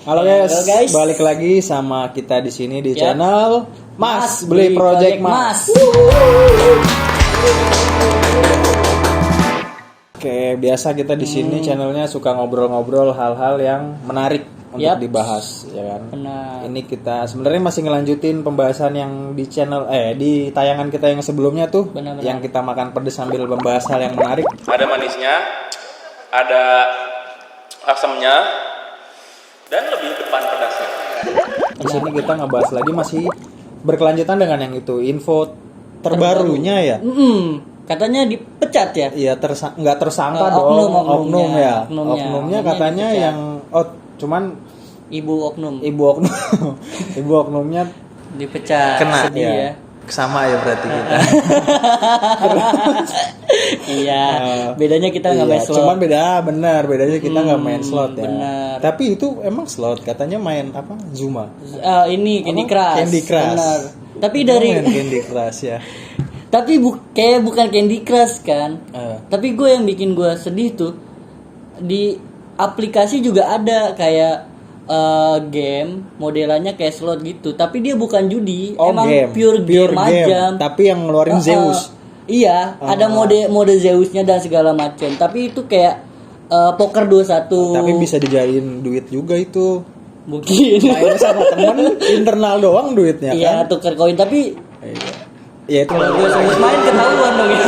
Halo guys, balik lagi sama kita di sini di channel Mas Beli Project Mas. Oke, biasa kita di sini channelnya suka ngobrol-ngobrol hal-hal yang menarik untuk dibahas, ya kan? Benar. Ini kita sebenarnya masih ngelanjutin pembahasan yang di channel di tayangan kita yang sebelumnya tuh, yang kita makan pedes sambil membahas hal yang menarik. Ada manisnya, ada asamnya, dan lebih depan pedasnya. Di sini kita ngebahas lagi masih berkelanjutan dengan yang itu, info terbarunya ya. Katanya dipecat ya? Iya, nggak tersangka dong. Oknumnya katanya dipecat. yang cuman ibu oknumnya dipecat. Kena sedih ya. Sama ya berarti kita. Iya. Bedanya kita nggak main slot. Cuman bedanya kita nggak main slot ya. Benar. Tapi itu emang slot, katanya main apa? Zuma. Ini Candy Crush. Candy Crush. Benar. Tapi Kita dari main Candy Crush ya. Tapi kayak bukan Candy Crush kan. Tapi gue yang bikin gue sedih tuh, di aplikasi juga ada kayak game modelannya kayak slot gitu, tapi dia bukan judi, emang game. pure game aja. Tapi yang ngeluarin Zeus. Iya, ada mode Zeusnya dan segala macam. Tapi itu kayak poker 21. Tapi bisa dijadiin duit juga itu. Mungkin. Main sama temen internal doang duitnya kan. Iya, tuker koin tapi ya itu kalau gue Zeus main ketahuan dong ya.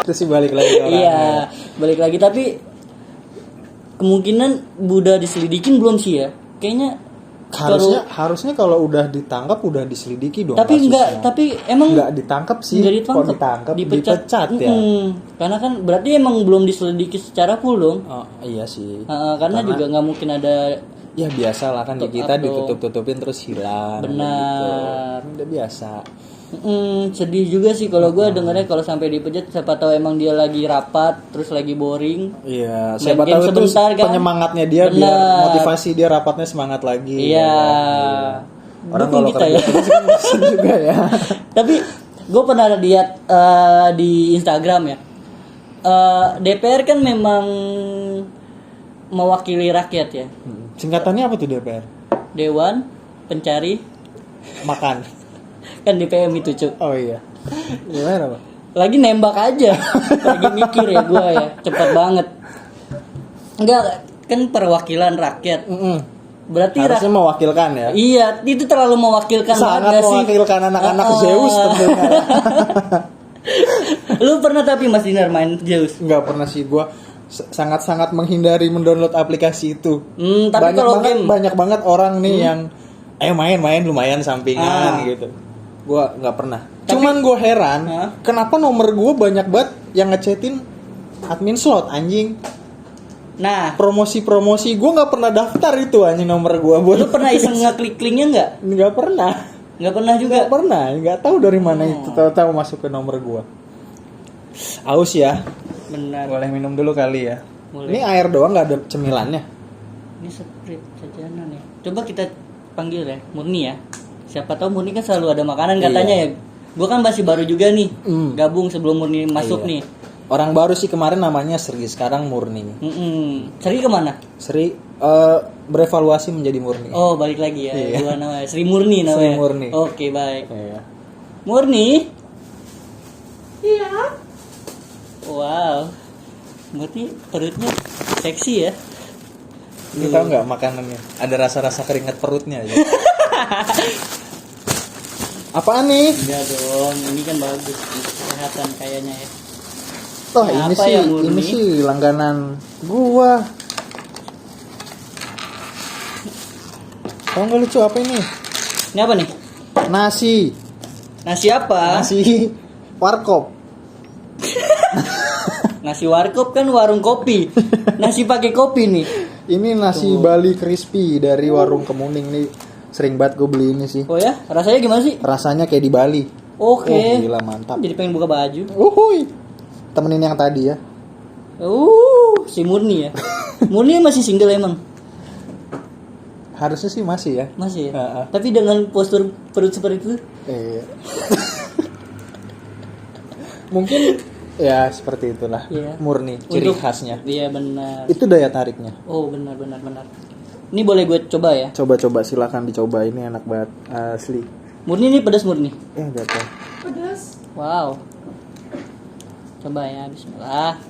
Terus sih balik lagi orangnya. Iya, balik lagi tapi kemungkinan udah diselidikin belum sih ya? Kayaknya harusnya kalau udah ditangkap udah diselidiki dong. Tapi kasusnya. tapi emang enggak ditangkap sih. Kok ditangkap dipecat ya. Karena kan berarti emang belum diselidiki secara full dong. Oh, iya sih. Karena juga nggak mungkin ada. Ya biasa lah kan, di kita ditutup-tutupin terus hilang. Benar. Gitu. Udah biasa. Sedih juga sih kalau gue dengarnya kalau sampai dipecat, siapa tahu emang dia lagi rapat terus lagi boring. Iya, siapa tahu itu kan? Penyemangatnya dia. Bener. Biar motivasi dia rapatnya semangat lagi. Iya. Orang kalau kerja terus kan bosan juga ya. Tapi gue pernah lihat di Instagram ya. DPR kan memang mewakili rakyat ya. Singkatannya apa tuh DPR? Dewan Pencari Makan. Kan DPM itu cuk. Oh iya. Gimana Pak? Lagi nembak aja. Lagi mikir ya gue ya. Cepat banget. Enggak, kan perwakilan rakyat. Berarti harusnya mewakilkan ya. Iya, itu terlalu mewakilkan sangat mewakilkan anak-anak Zeus tentunya. Lu pernah tapi Mas Dinar main Zeus? Enggak pernah sih, gue sangat-sangat menghindari mendownload aplikasi itu. Tapi banyak banget orang nih yang main lumayan sampingan gitu. Gue nggak pernah. Cuman gue heran, kenapa nomor gue banyak banget yang ngechatin admin slot anjing. Nah, promosi gue nggak pernah daftar itu anjing nomor gue. Lu pernah iseng ngeklik linknya nggak? Nggak pernah. Nggak pernah juga. Nggak pernah. Nggak tahu dari mana itu. Tahu-tahu masuk ke nomor gue. Aus ya. Benar. Boleh minum dulu kali ya. Boleh. Ini air doang, nggak ada cemilannya. Ini Sprite jajanan ya. Coba kita panggil ya, Murni ya. Siapa tahu Murni kan selalu ada makanan katanya ya. Gue kan masih baru juga nih, gabung sebelum Murni masuk nih. Orang baru sih, kemarin namanya Sri, sekarang Murni. Sri kemana? Sri berevaluasi menjadi Murni. Oh, balik lagi ya. Dua namanya. Sri Murni namanya. Sri Murni. Oke, baik. Iya. Murni? Iya. Wow. Murni perutnya seksi ya. Lu tahu nggak makanannya? Ada rasa-rasa keringat perutnya aja. Apaan nih? Enggak dong, ini kan bagus kesehatan kayaknya ya. Oh, ini sih langganan gua. Tahu nggak lucu apa ini? Ini apa nih? Nasi. Nasi apa? Nasi warkop. Nasi warkop kan warung kopi. Nasi pakai kopi nih. Ini nasi Bali crispy dari warung Kemuning nih. Sering banget gue beli ini sih. Oh ya? Rasanya gimana sih? Rasanya kayak di Bali. Oke. Gila mantap. Jadi pengen buka baju. Uhuy. Temenin yang tadi ya. Si Murni ya. Murni masih single emang? Harusnya sih masih ya. Masih ya? Tapi dengan postur perut seperti itu? Iya. Mungkin ya seperti itulah. Iya. Murni ciri khasnya. Iya benar. Itu daya tariknya. Oh benar. Ini boleh gue coba ya? Coba silakan dicoba, ini enak banget asli. Murni nih, pedas murni. Enggak tahu. Pedas. Wow. Coba ya, bismillah.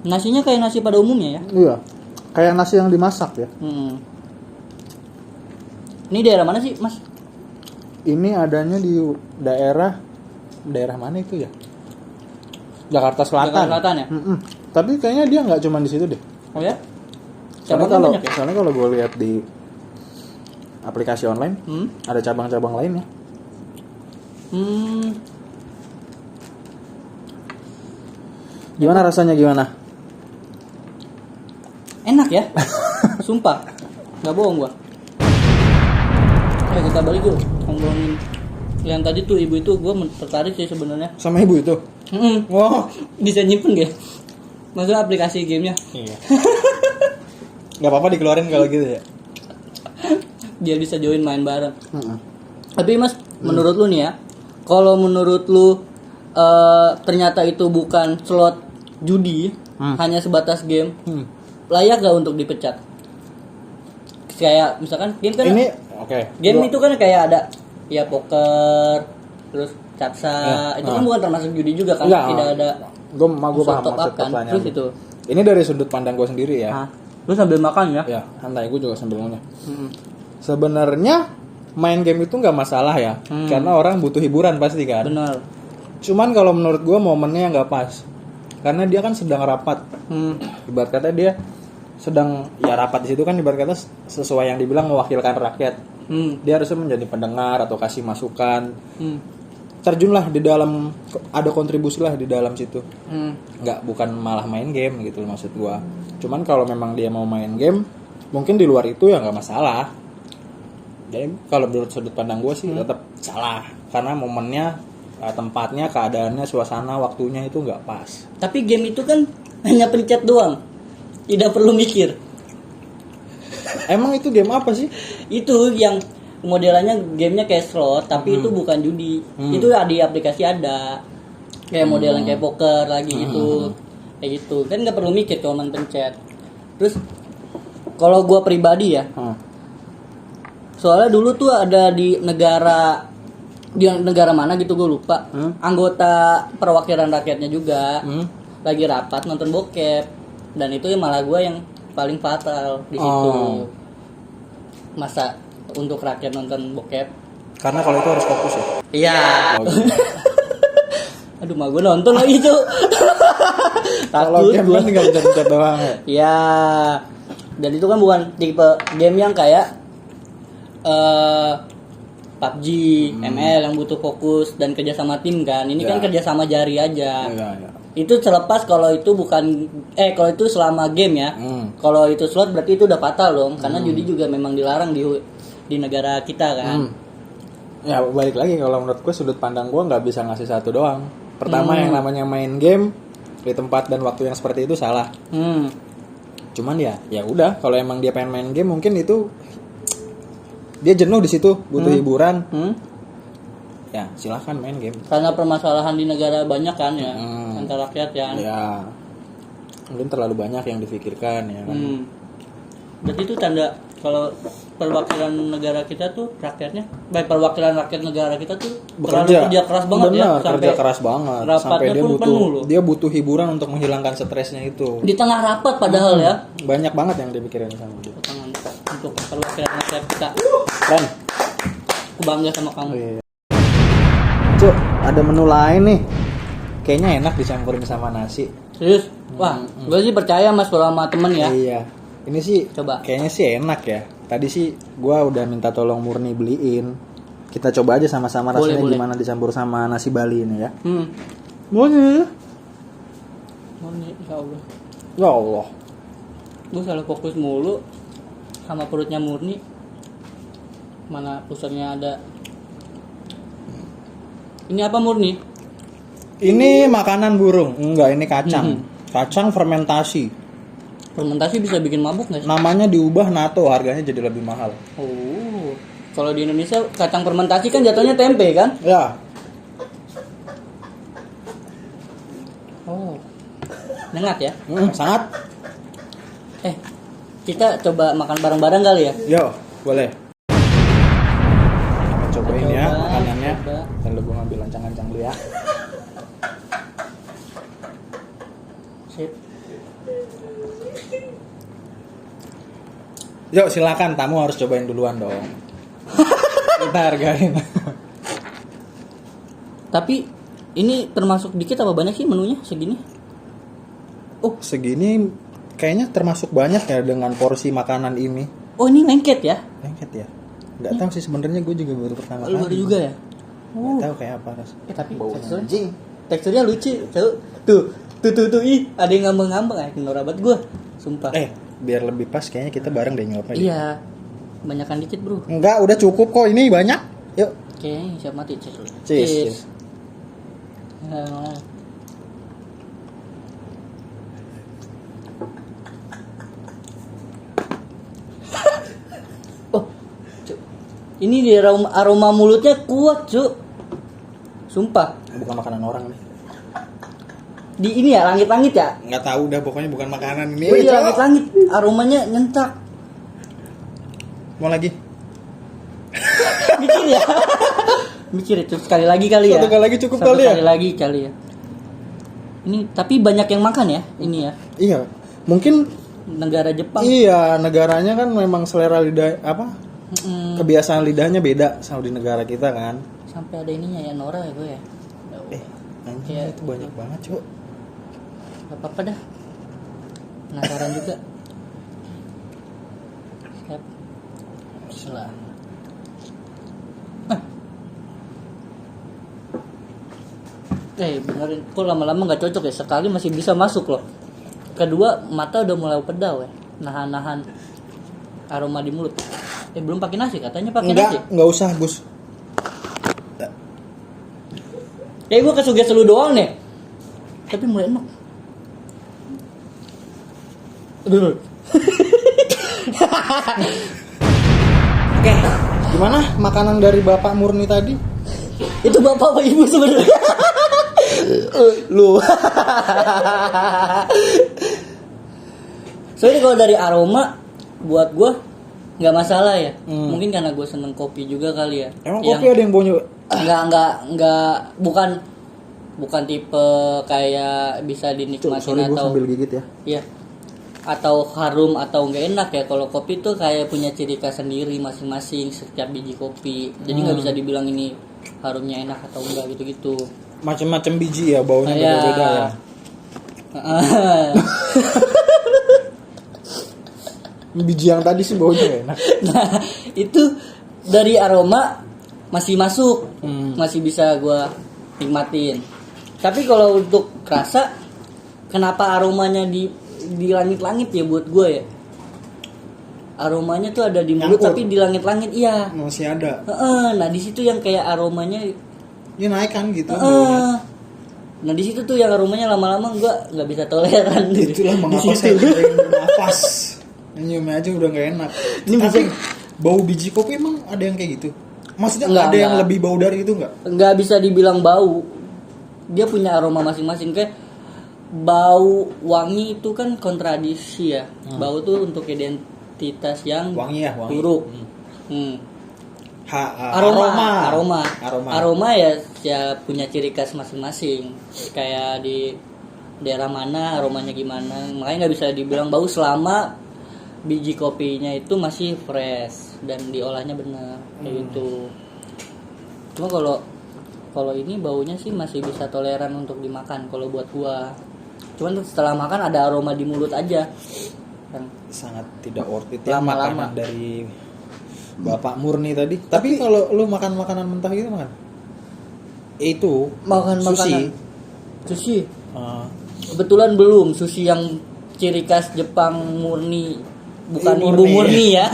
Nasinya kayak nasi pada umumnya ya? Iya. Kayak nasi yang dimasak ya. Ini daerah mana sih, Mas? Ini adanya di daerah mana itu ya? Jakarta Selatan. Jakarta Selatan ya? Tapi kayaknya dia nggak cuma di situ deh. Oh ya? Soalnya kalau gue lihat di aplikasi online, ada cabang-cabang lainnya. Gimana rasanya gimana? Enak ya? Sumpah. Nggak bohong gua. Kita balik yuk ngomongin yang tadi tuh ibu itu, gua tertarik sih sebenarnya. Sama ibu itu? Wow, bisa nyimpen gak? Maksudnya aplikasi gamenya? Iya. Gak apa-apa dikeluarin kalau gitu ya. Biar bisa join main bareng. Tapi Mas, menurut lu nih ya, kalau menurut lu ternyata itu bukan slot judi, hanya sebatas game, layak gak untuk dipecat? Kayak misalkan game kan ini game itu kan kayak ada ya poker, terus capsa, itu kan bukan termasuk judi juga kan? Tidak ada. Gue paham top up maksud kan? pertanyaan. Terus itu. Ini dari sudut pandang gue sendiri ya. Lu sambil makan ya? Ya, santai, gue juga sambil ngunyah. Sebenarnya main game itu nggak masalah ya, karena orang butuh hiburan pasti kan. Benar. Cuman kalau menurut gue momennya nggak pas, karena dia kan sedang rapat. Ibarat kata dia sedang ya rapat di situ kan, ibarat kata sesuai yang dibilang mewakilkan rakyat. Dia harusnya menjadi pendengar atau kasih masukan. Terjunlah di dalam, ada kontribusi lah di dalam situ. Bukan malah main game gitu maksud gue. Cuman kalau memang dia mau main game, mungkin di luar itu ya nggak masalah. Jadi kalau menurut sudut pandang gue sih tetap salah, karena momennya, tempatnya, keadaannya, suasana, waktunya itu nggak pas. Tapi game itu kan hanya pencet doang, tidak perlu mikir. Emang itu game apa sih? Itu yang modelannya gamenya kayak slot, tapi itu bukan judi. Itu di aplikasi ada kayak modelan kayak poker lagi itu, kayak gitu. Kan nggak perlu mikir kalau main pencet. Terus kalau gue pribadi ya, soalnya dulu tuh ada di negara mana gitu gue lupa, anggota perwakilan rakyatnya juga lagi rapat nonton bokep, dan itu malah gue yang paling fatal di situ. Masa untuk rakyat nonton bokep? Karena kalau itu harus fokus ya. Iya. Aduh, mah gue nonton lagi tuh. Kalau game kan tinggal pencet doang ya. Iya. Dan itu kan bukan tipe game yang kayak PUBG, ML yang butuh fokus dan kerja sama tim kan. Ini kan kerja sama jari aja. Ya. Itu terlepas kalau itu bukan kalau itu selama game ya. Kalau itu slot berarti itu udah fatal dong, karena judi juga memang dilarang di negara kita kan. Ya balik lagi, kalau menurut gue sudut pandang gue nggak bisa ngasih satu doang. Pertama yang namanya main game di tempat dan waktu yang seperti itu salah. Cuman ya udah, kalau emang dia pengen main game mungkin itu dia jenuh di situ, butuh hiburan. Ya silahkan main game. Karena permasalahan di negara banyak kan ya, antar rakyat ya. Ya mungkin terlalu banyak yang difikirkan ya kan. Berarti itu tanda kalau perwakilan negara kita tuh rakyatnya, perwakilan rakyat negara kita tuh terlalu kerja keras banget. Bener, ya. Kerja keras banget. Sampai dia butuh hiburan untuk menghilangkan stresnya itu. Di tengah rapat padahal ya. Banyak banget yang dipikirin sama dia. Untuk perwakilan rakyat kita. Keren. Aku bangga sama kamu. Cuk, ada menu lain nih. Kayaknya enak dicampurin sama nasi. Serius? Wah, gue sih percaya Mas kalau sama temen ya. Iya. Ini sih coba. Kayaknya sih enak ya. Tadi sih gue udah minta tolong Murni beliin. Kita coba aja sama-sama rasanya gimana dicampur sama nasi Bali ini ya. Murni, ya Allah. Ya Allah. Gue selalu fokus mulu sama perutnya Murni. Mana pusatnya ada. Ini apa Murni? Ini makanan burung. Enggak, ini kacang. Kacang fermentasi. Fermentasi bisa bikin mabuk nggak sih? Namanya diubah natto, harganya jadi lebih mahal. Oh, kalau di Indonesia kacang fermentasi kan jatuhnya tempe kan? Ya. Oh, Hangat ya. Sangat. Kita coba makan bareng-bareng kali ya. Yo, boleh. Kita cobain ya makanannya. Dan lu gua ngambil lancang-lancang dulu ya. Sip. Yuk silakan, tamu harus cobain duluan dong. Kita hargain. Tapi ini termasuk dikit apa banyak sih menunya segini? Oh, segini kayaknya termasuk banyak ya dengan porsi makanan ini. Oh, ini lengket ya? Lengket ya? Nggak tahu sih sebenarnya, gue juga baru pertama kali. Baru juga ya? Nggak tahu kayak apa Tapi anjing. teksturnya lucu. Tuh, ih, ada yang ngambang-ngambang ya, norabat gue. Sumpah. Biar lebih pas kayaknya kita bareng deh nyelopnya. Iya. Banyakan dikit, Bro. Enggak, udah cukup kok, ini banyak. Yuk. Oke, siap mati. Cheers. Cheers. Oh, Cuk. Ini di aroma mulutnya kuat, Cuk. Sumpah. Bukan makanan orang nih. Di ini ya, langit-langit ya? Nggak tahu dah, pokoknya bukan makanan ini. Oh iya, langit-langit. Aromanya nyentak. Mau lagi? Mikir ya. Mikir itu sekali lagi kali ya. Satu kali lagi cukup Satu kali ya. Kali lagi kali ya. Ini tapi banyak yang makan ya, ini ya. Iya. Mungkin Negara Jepang. iya, negaranya kan memang selera lidah kebiasaan lidahnya beda sama di negara kita kan. Sampai ada ininya ya, Nora ya gue ya. Anjing Iya. itu banyak banget, Cuk. Gak apa-apa dah. Penasaran juga. Siap. Bismillah. Benerin. Kok lama-lama gak cocok ya? Sekali masih bisa masuk loh. Kedua, mata udah mulai pedau ya. Nahan-nahan aroma di mulut. Belum pakai nasi, katanya pakai nasi. Enggak usah, Gus. Gue kesuges lu doang nih. Tapi mulai enak. Aduh. Oke, gimana makanan dari Bapak Murni tadi? Itu bapak apa ibu sebenarnya? Lu. Soalnya kalau dari aroma buat gue nggak masalah ya. Mungkin karena gue seneng kopi juga kali ya. Emang kopi ada yang baunya? Enggak, bukan tipe kayak bisa dinikmatin. Sorry, gue atau sambil gigit ya. Iya. Atau harum atau enggak enak ya. Kalau kopi tuh kayak punya ciri khas sendiri masing-masing setiap biji kopi. Jadi nggak bisa dibilang ini harumnya enak atau enggak gitu-gitu. Macam-macam biji ya, baunya beda-beda ya. Biji yang tadi sih baunya enak. Nah, itu dari aroma masih masuk. Masih bisa gua nikmatin. Tapi kalau untuk rasa, kenapa aromanya di langit-langit ya buat gue ya? Aromanya tuh ada di mulut tapi di langit-langit iya. Masih ada. Nah di situ yang kayak aromanya ini naik kan gitu baunya. Nah di situ tuh yang aromanya lama-lama gue nggak bisa toleran. Itulah mengapa saya tidak bernafas. Nyium aja udah nggak enak. Ini tapi bisa bau biji kopi emang ada yang kayak gitu? Maksudnya Enggak. yang lebih bau dari itu nggak? Nggak bisa dibilang bau. Dia punya aroma masing-masing. Kayak bau wangi itu kan kontradiksi ya. Bau tuh untuk identitas yang wangi ya, wangi. buruk. Aroma ya punya ciri khas masing-masing. Kayak di daerah mana aromanya gimana. Makanya nggak bisa dibilang bau selama biji kopinya itu masih fresh dan diolahnya benar kayak gitu. Cuma kalau ini baunya sih masih bisa toleran untuk dimakan kalau buat gua. Cuman setelah makan ada aroma di mulut aja. Dan sangat tidak worth it ya lama-lama makanan dari Bapak Murni tadi. Tapi kalau lu makan makanan mentah gitu makan? Itu makan sushi. Sushi. Kebetulan belum sushi yang ciri khas Jepang murni, bukan ibu murni ya.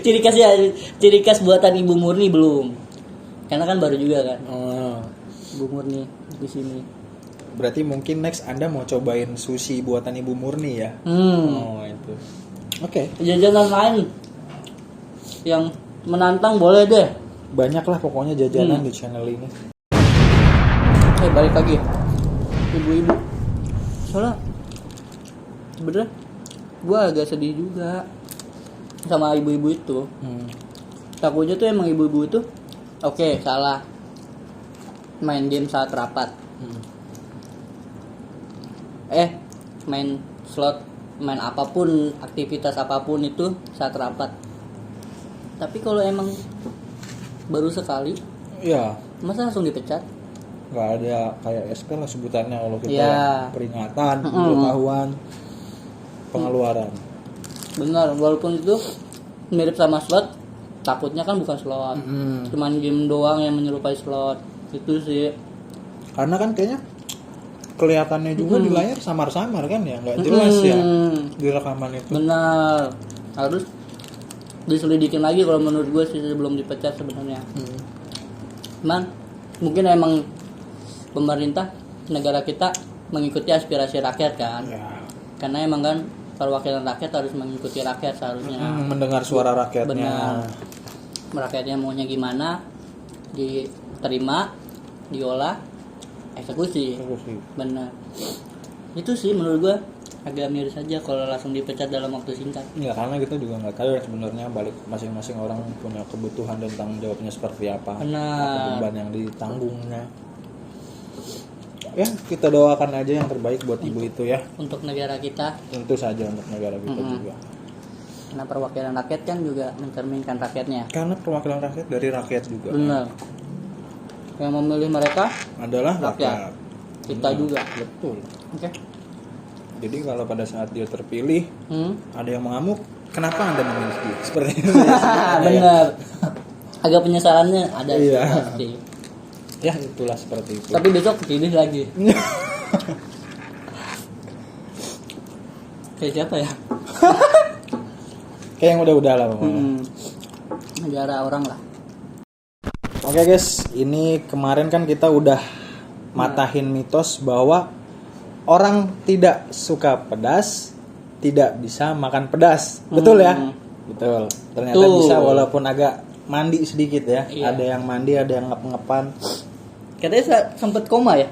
Ciri khas buatan ibu murni belum. Karena kan baru juga kan. Ibu murni di sini. Berarti mungkin next Anda mau cobain sushi buatan Ibu Murni ya? Oh itu. Oke. Jajanan lain yang menantang boleh deh. Banyak lah pokoknya jajanan di channel ini. Balik lagi. ibu-ibu. Soalnya sebenarnya gue agak sedih juga sama ibu-ibu itu. Takutnya tuh emang ibu-ibu itu oke, salah main game saat rapat. Main slot, main apapun, aktivitas apapun itu saat rapat. Tapi kalau emang baru sekali, ya masa langsung dipecat? nggak ada kayak SP lah sebutannya kalau kita peringatan, pemberitahuan, pengeluaran. Benar, walaupun itu mirip sama slot, takutnya kan bukan slot, cuman game doang yang menyerupai slot. Itu sih. Karena kan kayaknya kelihatannya juga di layar samar-samar kan ya, nggak jelas ya di rekaman itu. Benar, harus diselidikin lagi kalau menurut gue sih sebelum dipecat sebenarnya. Cuman mungkin emang pemerintah negara kita mengikuti aspirasi rakyat kan, karena emang kan perwakilan rakyat harus mengikuti rakyat seharusnya. Mendengar suara rakyatnya. Benar. Rakyatnya maunya gimana, diterima, diolah, eksekusi. Benar. Itu sih menurut gue agak miris saja kalau langsung dipecat dalam waktu singkat. Ya karena kita juga nggak tahu ya sebenarnya balik masing-masing orang punya kebutuhan dan tanggung jawabnya seperti apa. Benar. Apa beban yang ditanggungnya. Ya kita doakan aja yang terbaik buat ibu itu ya. Untuk negara kita. Tentu saja untuk negara kita juga. Karena perwakilan rakyat kan juga mencerminkan rakyatnya. Karena perwakilan rakyat dari rakyat juga. Benar. Yang memilih mereka adalah rakyat. Kita juga. Betul. Oke. Jadi kalau pada saat dia terpilih, ada yang mengamuk, kenapa Anda memilih dia? Seperti itu. Benar. Agak penyesalannya ada pasti. Ya itulah seperti itu. Tapi besok pilih lagi. Kayak siapa ya? Kayak yang udah-udah lah pokoknya. Negara orang lah. Oke guys, ini kemarin kan kita udah matahin mitos bahwa orang tidak suka pedas tidak bisa makan pedas. Betul ya? Betul. Ternyata bisa walaupun agak mandi sedikit ya. Iya. Ada yang mandi, ada yang ngep-ngepan. Katanya sempet koma ya?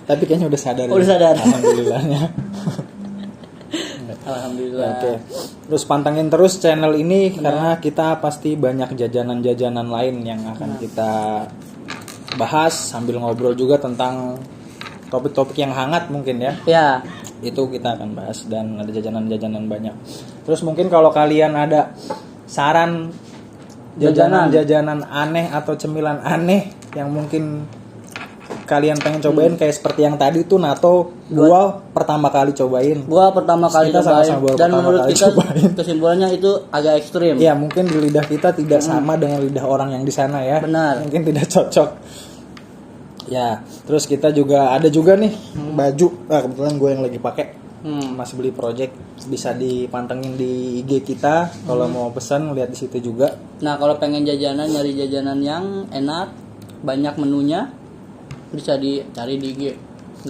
Tapi kayaknya udah sadar. Udah sadar. Alhamdulillahnya. Alhamdulillah. Oke. Terus pantengin terus channel ini karena kita pasti banyak jajanan-jajanan lain yang akan kita bahas sambil ngobrol juga tentang topik-topik yang hangat mungkin ya. Ya. Itu kita akan bahas dan ada jajanan-jajanan banyak. Terus mungkin kalau kalian ada saran jajanan aneh atau cemilan aneh yang mungkin kalian pengen cobain kayak seperti yang tadi tuh nato, gua pertama kali cobain. Gua pertama kali cobain dan menurut kita kesimpulannya itu agak ekstrim. Iya, mungkin di lidah kita tidak sama dengan lidah orang yang di sana ya. Benar. Mungkin tidak cocok. Ya, terus kita juga ada juga nih baju. Kebetulan gue yang lagi pakai. Masih beli project, bisa dipantengin di IG kita. Kalau mau pesan lihat di situ juga. Nah, kalau pengen jajanan, nyari jajanan yang enak, banyak menunya, bisa dicari di IG.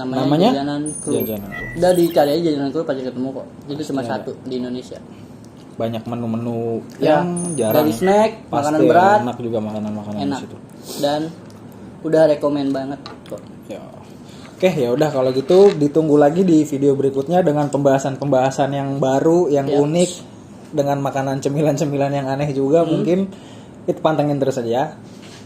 Namanya Jajanan Crew. Udah dicari aja Jajanan Crew pasti ketemu kok. Itu cuma satu di Indonesia. Banyak menu-menu yang jarang. Dari snack, makanan berat, enak juga makanan-makanan di situ. Dan udah rekomen banget kok. Ya. Oke, ya udah kalau gitu ditunggu lagi di video berikutnya dengan pembahasan-pembahasan yang baru, yang unik dengan makanan cemilan-cemilan yang aneh juga mungkin. Itu pantengin terus aja.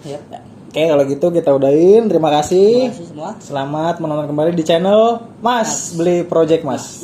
Ya. Oke, kalau gitu kita udahin. Terima kasih. Terima kasih semua. Selamat menonton kembali di channel Mas Beli Project Mas.